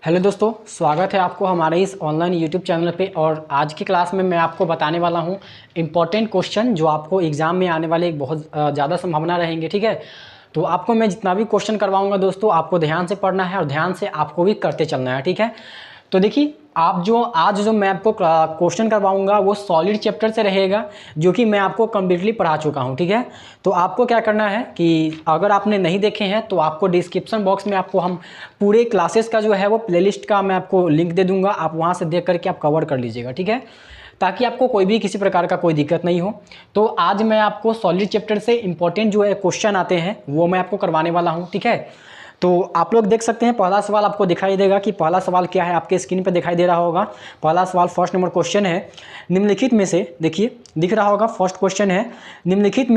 Hello दोस्तों, स्वागत है आपको हमारे इस ऑनलाइन यूट्यूब चैनल पे। और आज की क्लास में मैं आपको बताने वाला हूँ इम्पॉर्टेंट क्वेश्चन जो आपको एग्ज़ाम में आने वाले एक बहुत ज़्यादा संभावना रहेंगे। ठीक है, तो आपको मैं जितना भी क्वेश्चन करवाऊँगा दोस्तों, आपको ध्यान से पढ़ना है और ध्यान से आपको भी करते चलना है। ठीक है, तो देखिए आज जो मैं आपको क्वेश्चन करवाऊंगा वो सॉलिड चैप्टर से रहेगा, जो कि मैं आपको कम्प्लीटली पढ़ा चुका हूं। ठीक है, तो आपको क्या करना है कि अगर आपने नहीं देखे हैं तो आपको डिस्क्रिप्शन बॉक्स में आपको हम पूरे क्लासेस का जो है वो प्लेलिस्ट का मैं आपको लिंक दे दूंगा, आप वहां से देख करके आप कवर कर लीजिएगा। ठीक है, ताकि आपको कोई भी किसी प्रकार का कोई दिक्कत नहीं हो। तो आज मैं आपको सॉलिड चैप्टर से इंपॉर्टेंट जो है क्वेश्चन आते हैं वो मैं आपको करवाने वाला हूँ। ठीक है, तो आप लोग देख सकते हैं, पहला सवाल आपको दिखाई देगा कि पहला सवाल क्या है, आपके स्क्रीन पर दिखाई दे रहा होगा। पहला सवाल फर्स्ट नंबर क्वेश्चन है, निम्नलिखित में से, देखिए दिख रहा होगा, फर्स्ट क्वेश्चन है, निम्नलिखित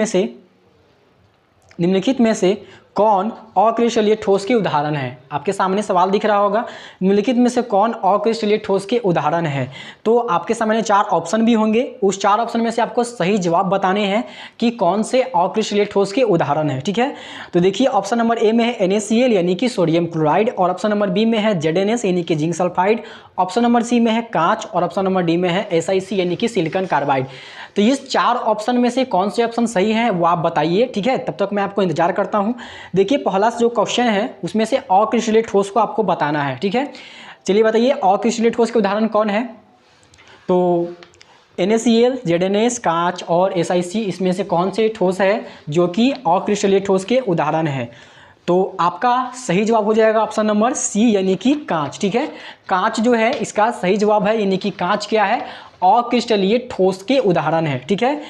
में से कौन अक्रिस्टलीय ठोस के उदाहरण है। आपके सामने सवाल दिख रहा होगा, निम्नलिखित में से कौन अक्रिस्टलीय ठोस के उदाहरण है। तो आपके सामने 4 ऑप्शन भी होंगे, उस 4 ऑप्शन में से आपको सही जवाब बताने हैं कि कौन से अक्रिस्टलीय ठोस के उदाहरण है। ठीक है, तो देखिए ऑप्शन नंबर ए में है NaCl यानी कि सोडियम क्लोराइड, और ऑप्शन नंबर बी में है ZnS यानी कि zinc sulphide, option number C में है कांच, और ऑप्शन नंबर डी में है SiC यानी कि सिलिकॉन कार्बाइड। तो इस 4 ऑप्शन में से कौन से ऑप्शन सही हैं वो आप बताइए। ठीक है, तब तक मैं आपको इंतजार करता हूं। देखिए पहला जो क्वेश्चन है उसमें से अक्रिस्टलीय ठोस को आपको बताना है। ठीक है, चलिए बताइए अक्रिस्टलीय ठोस के उदाहरण कौन है। तो NaCl, ZnS, कांच और SiC इसमें से कौन से ठोस है जो कि अक्रिस्टलीय ठोस के उदाहरण है। तो आपका सही जवाब हो जाएगा ऑप्शन नंबर सी यानी कि कांच। ठीक है, कांच जो है इसका सही जवाब है, यानी कि कांच क्या है, अक्रिस्टलीय ठोस के उदाहरण है। ठीक है,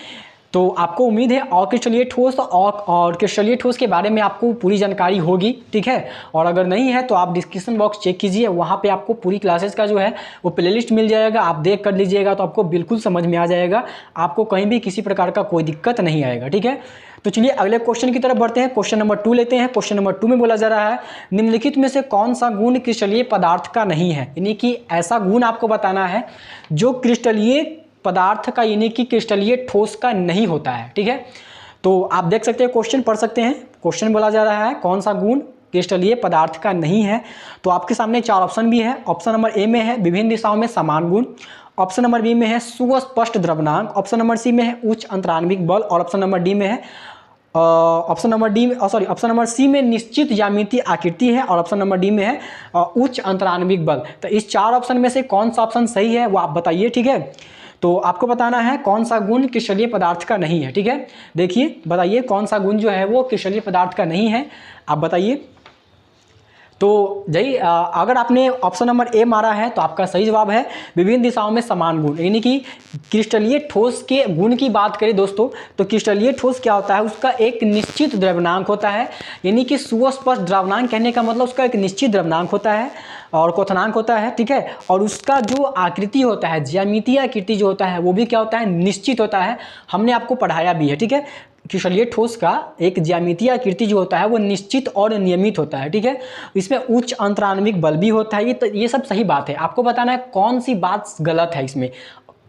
तो आपको उम्मीद है अक्रिस्टलीय ठोस और क्रिस्टलीय ठोस के बारे में आपको पूरी जानकारी होगी। ठीक है, और अगर नहीं है तो आप डिस्क्रिप्शन बॉक्स चेक कीजिए, वहाँ पे आपको पूरी क्लासेस का जो है वो प्लेलिस्ट मिल जाएगा, आप देख कर लीजिएगा तो आपको बिल्कुल समझ में आ जाएगा, आपको कहीं भी किसी प्रकार का कोई दिक्कत नहीं आएगा। ठीक है, तो चलिए अगले क्वेश्चन की तरफ बढ़ते हैं। क्वेश्चन नंबर 2 लेते हैं। क्वेश्चन नंबर 2 में बोला जा रहा है, निम्नलिखित में से कौन सा गुण क्रिस्टलीय पदार्थ का नहीं है, यानी कि ऐसा गुण आपको बताना है जो क्रिस्टलीय पदार्थ का यानी कि क्रिस्टलीय ठोस का नहीं होता है। ठीक है, तो आप देख सकते हैं, क्वेश्चन पढ़ सकते हैं। क्वेश्चन बोला जा रहा है कौन सा गुण क्रिस्टलीय पदार्थ का नहीं है। तो आपके सामने 4 ऑप्शन भी है। ऑप्शन नंबर ए में है विभिन्न दिशाओं में समान गुण, ऑप्शन नंबर बी में है सुस्पष्ट द्रव्यमान, ऑप्शन नंबर सी में है उच्च अंतराण्विक बल, और ऑप्शन नंबर डी में है ऑप्शन नंबर सी में निश्चित ज्यामितीय आकृति है, और ऑप्शन नंबर डी में है उच्च अंतराण्विक बल। तो इस 4 ऑप्शन में से कौन सा ऑप्शन सही है वो आप बताइए। ठीक है, तो आपको बताना है कौन सा गुण क्रिस्टलीय पदार्थ का नहीं है। ठीक है, देखिए बताइए कौन सा गुण जो है वो क्रिस्टलीय पदार्थ का नहीं है, आप बताइए। तो अगर आपने ऑप्शन नंबर ए मारा है तो आपका सही जवाब है विभिन्न दिशाओं में समान गुण, यानी कि क्रिस्टलीय ठोस के गुण की बात करें दोस्तों तो क्रिस्टलीय ठोस क्या होता है, उसका एक निश्चित द्रव्यमांक होता है, यानी कि सुस्पष्ट द्रव्यमांक कहने का मतलब उसका एक निश्चित द्रव्यमांक होता है और क्वथनांक होता है। ठीक है, और उसका जो आकृति होता है, ज्यामितीय आकृति जो होता है वो भी क्या होता है, निश्चित होता है। हमने आपको पढ़ाया भी है। ठीक है, क्रिस्टलीय ठोस का एक ज्यामितीय आकृति जो होता है वो निश्चित और नियमित होता है। ठीक है, इसमें उच्च अंतराण्विक बल भी होता है। ये सब सही बात है, आपको बताना है कौन सी बात गलत है। इसमें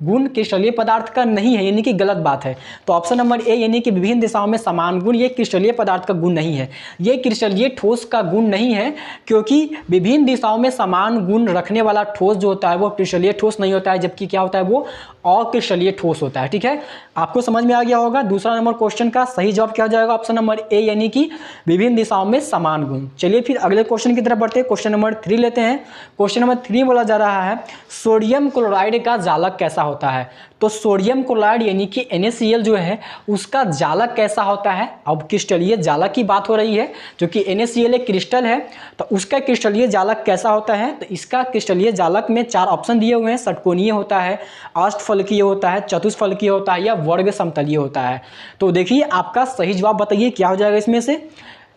गुण क्रिस्टलीय पदार्थ का नहीं है, यानी कि गलत बात है। तो ऑप्शन नंबर ए यानी कि विभिन्न दिशाओं में समान गुण, ये क्रिस्टलीय पदार्थ का गुण नहीं है, ये क्रिस्टलीय ठोस का गुण नहीं है, क्योंकि विभिन्न दिशाओं में समान गुण रखने वाला ठोस जो होता है वो क्रिस्टलीय ठोस नहीं होता है, जबकि क्या होता है वो अक्रिस्टलीय ठोस होता है। ठीक है, आपको समझ में आ गया होगा। दूसरा नंबर क्वेश्चन का सही जवाब क्या हो जाएगा, ऑप्शन नंबर ए यानी कि विभिन्न दिशाओं में समान गुण। चलिए फिर अगले क्वेश्चन की तरफ बढ़ते हैं। क्वेश्चन नंबर 3 लेते हैं। क्वेश्चन नंबर 3 बोला जा रहा है सोडियम क्लोराइड का जालक कैसा होता है। तो सोडियम क्लोराइड यानी कि NaCl जो है उसका जालक कैसा होता है। अब क्रिस्टलीय जालक की बात हो रही है, जो कि NaCl एक क्रिस्टल है, तो उसका क्रिस्टलीय जालक कैसा होता है। तो इसका क्रिस्टलीय जालक में 4 ऑप्शन दिए हुए हैं, षटकोणीय होता है, अष्टफलकीय होता है, चतुष्फलकीय होता है या वर्ग समतलीय होता है। तो देखिए आपका सही जवाब बताइए क्या हो जाएगा इसमें से।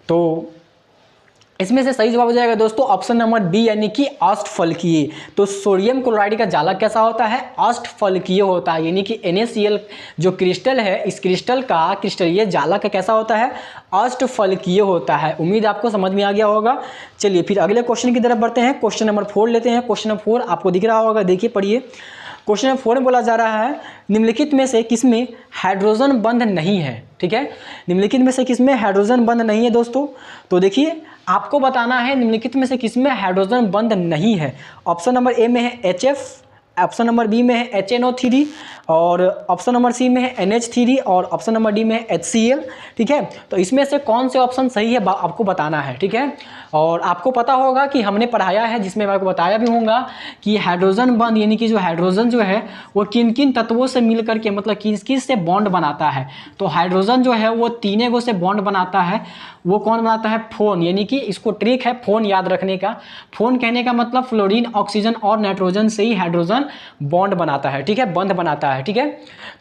तो इसमें से सही जवाब हो जाएगा दोस्तों ऑप्शन नंबर बी यानी कि अष्टफलकीय। तो सोडियम क्लोराइड का जालक कैसा होता है, अष्टफलकीय होता है, यानी कि NaCl जो क्रिस्टल है इस क्रिस्टल का क्रिस्टलीय जालक कैसा होता है, अष्टफलकीय होता है। उम्मीद आपको समझ में आ गया होगा। चलिए फिर अगले क्वेश्चन की तरफ बढ़ते हैं। क्वेश्चन नंबर 4 लेते हैं। क्वेश्चन नंबर 4 आपको दिख रहा होगा, देखिए पढ़िए। क्वेश्चन नंबर 4 में बोला जा रहा है निम्नलिखित में से किसमें हाइड्रोजन बंध नहीं है। ठीक है, निम्नलिखित में से किसमें हाइड्रोजन बंध नहीं है दोस्तों। तो देखिए आपको बताना है निम्नलिखित में से किसमें हाइड्रोजन बंध नहीं है। ऑप्शन नंबर ए में है HF, ऑप्शन नंबर बी में है HNO3 और ऑप्शन नंबर सी में है NH3 और ऑप्शन नंबर डी में है HCl। ठीक है, तो इसमें से कौन से ऑप्शन सही है आपको बताना है। ठीक है, और आपको पता होगा कि हमने पढ़ाया है, जिसमें मैं आपको बताया भी होगा कि हाइड्रोजन बंध यानी कि जो हाइड्रोजन जो है वो किन किन तत्वों से मिल करके मतलब किस किस से बॉन्ड बनाता है। तो हाइड्रोजन जो है वो 3 गो से बॉन्ड बनाता है। वो कौन बनाता है? फोन, यानी कि इसको ट्रिक है फोन याद रखने का। फोन कहने का मतलब फ्लोरीन, ऑक्सीजन और नाइट्रोजन से ही हाइड्रोजन बॉन्ड बनाता है। ठीक है, बंध बनाता है। ठीक है,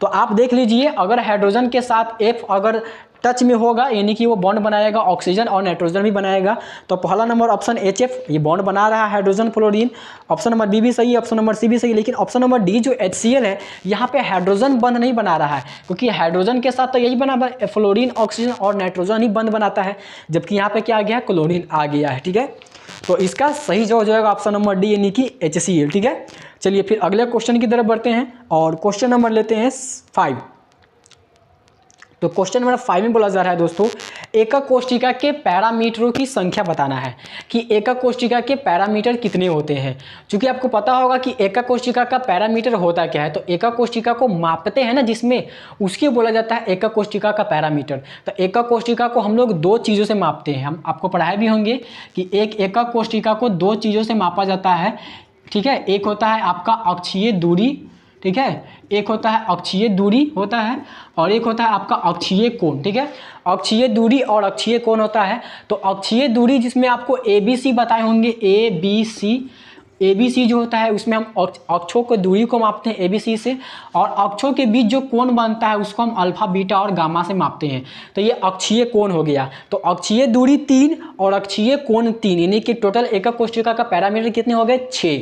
तो आप देख लीजिए अगर हाइड्रोजन के साथ F अगर टच में होगा यानी कि वो बॉन्ड बनाएगा, ऑक्सीजन और नाइट्रोजन भी बनाएगा। तो पहला नंबर ऑप्शन HF ये बॉन्ड बना रहा है hydrogen fluorine. Option number B भी सही है, ऑप्शन नंबर सी भी सही है, लेकिन ऑप्शन नंबर डी जो HCl है यहाँ पे हाइड्रोजन बंध नहीं बना रहा है, क्योंकि हाइड्रोजन के साथ तो यही बना फ्लोरीन, ऑक्सीजन और नाइट्रोजन ही बंध बनाता है, जबकि यहाँ पे क्या आ गया? क्लोरीन आ गया है। ठीक है, तो इसका सही जवाब हो जाएगा ऑप्शन नंबर डी यानी कि HCl। ठीक है, चलिए फिर अगले क्वेश्चन की तरफ बढ़ते हैं और क्वेश्चन नंबर लेते हैं 5। तो क्वेश्चन नंबर 5 में बोला जा रहा है दोस्तों एकक कोशिका के पैरामीटरों की संख्या बताना है कि एकक कोशिका के पैरामीटर कितने होते हैं। क्योंकि आपको पता होगा कि एकक कोशिका का पैरामीटर होता क्या है। तो एकक कोशिका को मापते हैं ना जिसमें, उसके बोला जाता है एकक कोशिका का पैरामीटर। तो एकक कोशिका को हम लोग 2 चीज़ों से मापते हैं, हम आपको पढ़ाए भी होंगे कि एक एकक कोशिका को 2 चीज़ों से मापा जाता है। ठीक है, एक होता है आपका अक्षीय दूरी, ठीक है, एक होता है अक्षीय दूरी होता है और एक होता है आपका अक्षीय कोण। ठीक है, अक्षीय दूरी और अक्षीय कोण होता है। तो अक्षीय दूरी जिसमें आपको ABC बताए होंगे, ABC जो होता है उसमें हम अक्षों की दूरी को मापते हैं ABC से, और अक्षों के बीच जो कोण बनता है उसको हम अल्फा, बीटा और गामा से मापते हैं। तो ये अक्षीय कोण हो गया। तो अक्षीय दूरी 3 और अक्षीय कोण 3 यानी कि टोटल एकक कोशिका का पैरामीटर कितने हो गए? 6।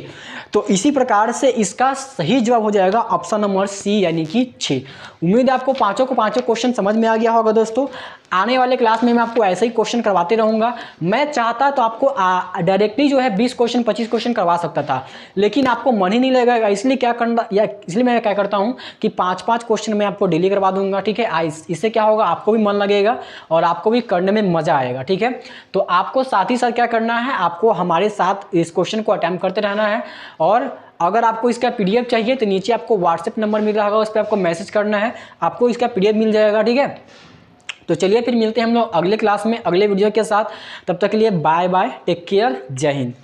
तो इसी प्रकार से इसका सही जवाब हो जाएगा ऑप्शन नंबर सी यानी कि 6। उम्मीद है आपको पाँचों क्वेश्चन समझ में आ गया होगा दोस्तों। आने वाले क्लास में मैं आपको ऐसे ही क्वेश्चन करवाते रहूँगा। मैं चाहता तो आपको डायरेक्टली जो है 20 क्वेश्चन 25 क्वेश्चन करवा सकता था, लेकिन आपको मन ही नहीं लगेगा, इसलिए मैं क्या करता हूँ कि 5-5 क्वेश्चन मैं आपको डेली करवा दूंगा। ठीक है, इससे क्या होगा, आपको भी मन लगेगा और आपको भी करने में मज़ा आएगा। ठीक है, तो आपको साथ ही साथ क्या करना है, आपको हमारे साथ इस क्वेश्चन को अटेम्प्ट करते रहना है। और अगर आपको इसका PDF चाहिए तो नीचे आपको WhatsApp नंबर मिल रहा होगा, उस पर आपको मैसेज करना है, आपको इसका PDF मिल जाएगा। ठीक है, तो चलिए फिर मिलते हैं हम लोग अगले क्लास में अगले वीडियो के साथ। तब तक के लिए बाय बाय, टेक केयर, जय हिंद।